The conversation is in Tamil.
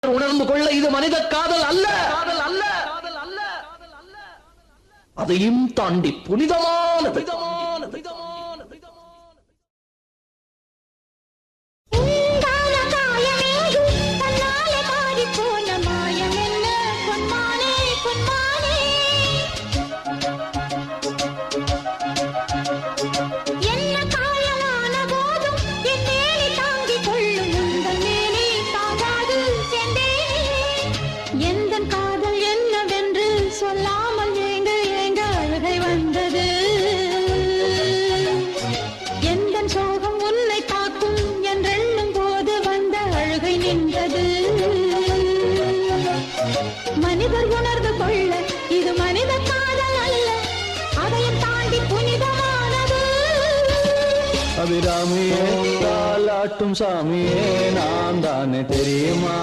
உணர்ந்து கொள்ள இது மனித காதல் அல்ல, அதையும் தாண்டி புனிதமானது. சொல்லாமல் ஏங்க ஏங்க அழுகை வந்தது. எந்த சோகம் உன்னை காக்கும் என்றெண்ணும் போது வந்த அழுகை நின்றது. மனிதர் உணர்ந்து கொள்ள இது மனித காதல் அல்ல, அதையும் தாண்டி புனிதமானது. அபிராமியே தாலாட்டும் சாமியே நான் தானே தெரியுமா?